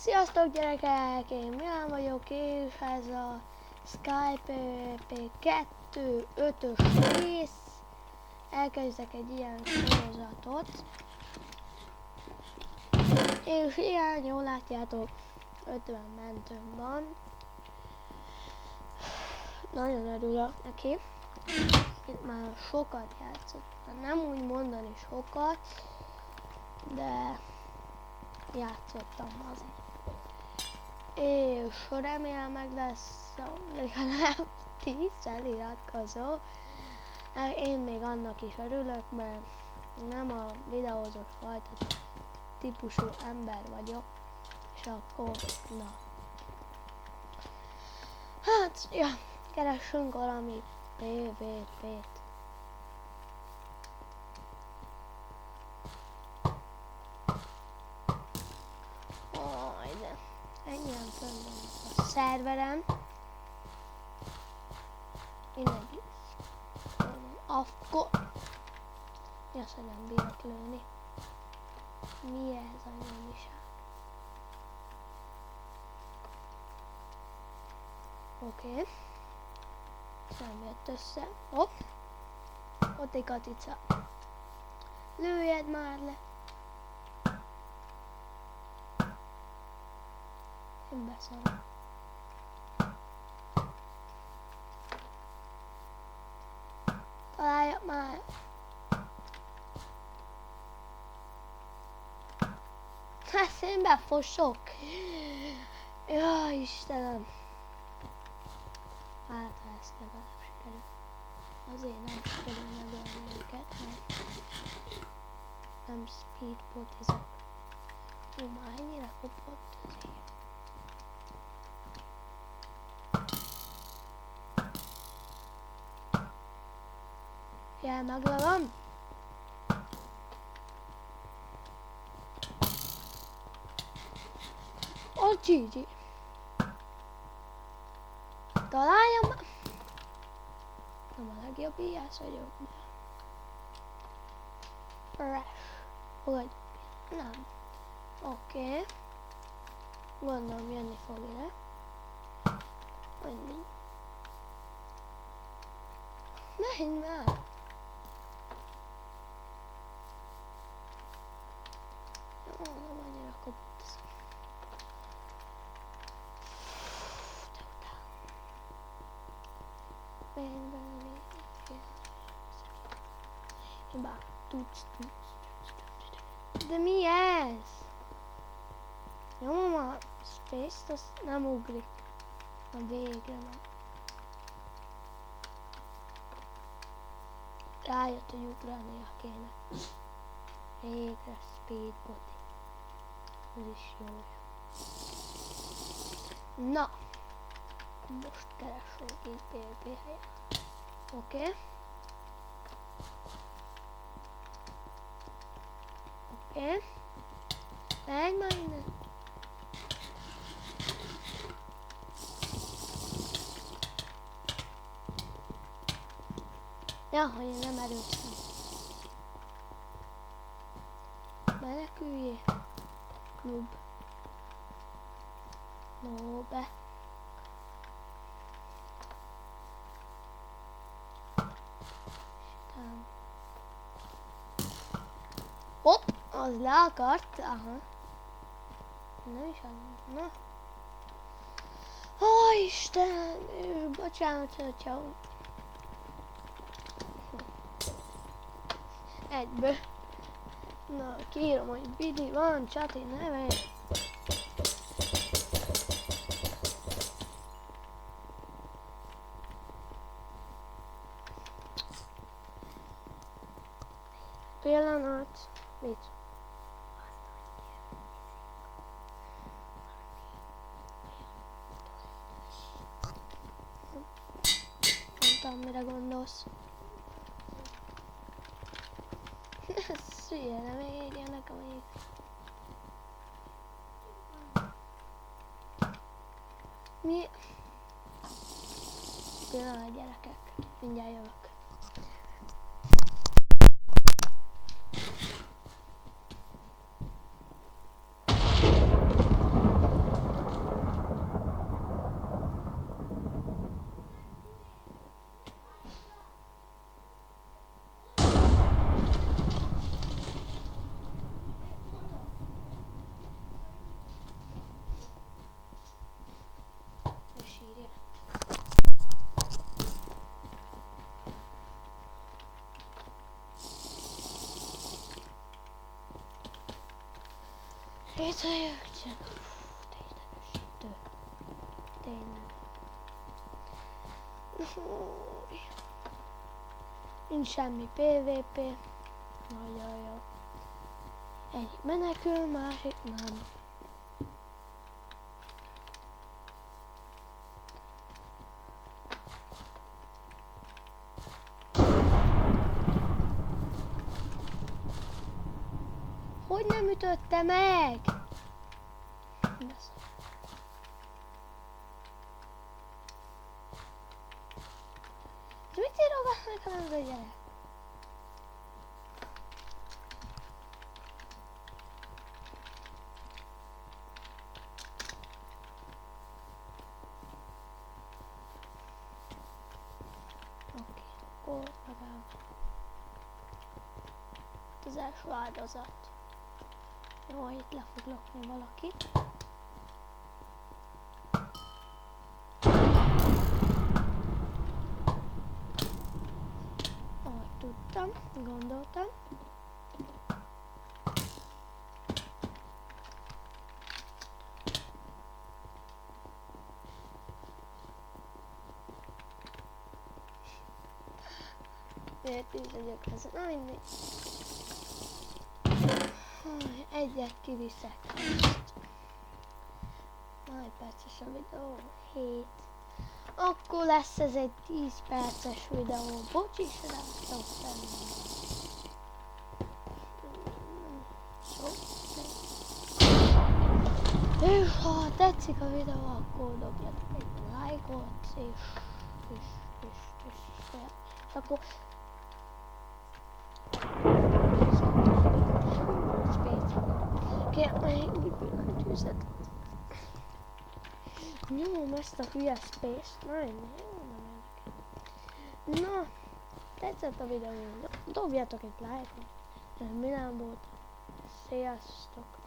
Sziasztok gyerekek, én Milán vagyok, és ez a Skype PvP2 5-ös rész. Elkezdek egy ilyen sorozatot. És ilyen, jól látjátok, 50 mentőm van. Nagyon örülök neki. Itt már sokat játszottam, nem úgy mondani sokat, de játszottam azért. És remélem meg lesz legalább 10 feliratkozó. Én még annak is örülök, mert nem a videózós fajta típusú ember vagyok. És akkor, na. Hát, ja, keressünk valami PvP-t. Ennyien fönn a szerveren. Innen akkor mi az, hogy nem bírok lőni? Mi ez a nyomviság? Oké. Nem jött össze. Hopp. Ott egy katica. Lőjed már le. Én beszarom. Találjak már. Hát én befosok. Jaj, Istenem. Hát, ha ezt legalább sikerül. Azért nem sikerül megölni őket, mert nem speedbotizok. Már ennyire kopott az ég. Jel, meglövöm. Ó, GG. Találjam már. Nem a legjobb íjász vagyok, de... Fresh. Fogadj. Nem. Oké. Gondolom jönni fog ide. Annyi. Menj már. Nem annyira kopott ez. De utána. Én bár tudsz. De mi ez? Nyomom a space-t, azt nem ugrik. A végre már. Rájött, hogy ugrania kéne. Végre speedbot. Ez is jó. Na. Most keresünk így PvP helyet. Oké. Oké. Menj már innen. Ja, hogy én nem erőszem. Meneküljé. Klub. No, be. Hopp, az le akart. Aha. Nem is az. Na. Ó, Isten! Bocsánat, hogyha... Egyből. Na, kiírom, hogy Bidi van, Csati neve. Pillanat. Mit? Nem tudom, mire gondolsz. Szülye, nem érjenek a még. Mi? Pillanat, gyerekek. Mindjárt jövök. létrejövök csak. Ténylegösítő. Tényleg. Nincs semmi PvP. Nagyon jó. Egyik menekül, másik nem. Hogy nem ütötte meg? Mit írogat nekem ez a gyerek? Oké, akkor legalább az első áldozat. Jó, itt le fog lakni valaki. Ahogy tudtam, gondoltam. Miért így legyek ezen? Na mindegy. Egyet kiviszek. Hány perces a videó? 7. Akkor lesz ez egy 10 perces videó. Bocsi, srácok, és ha tetszik a videó, akkor dobjatok egy lájkot, és akkor kérlek, billentyűzetet. Nyomom ezt a hülye space-t, nem érdekel. Na, tetszett a videó, dobjatok egy lájkot, mi nem volt. Sziasztok!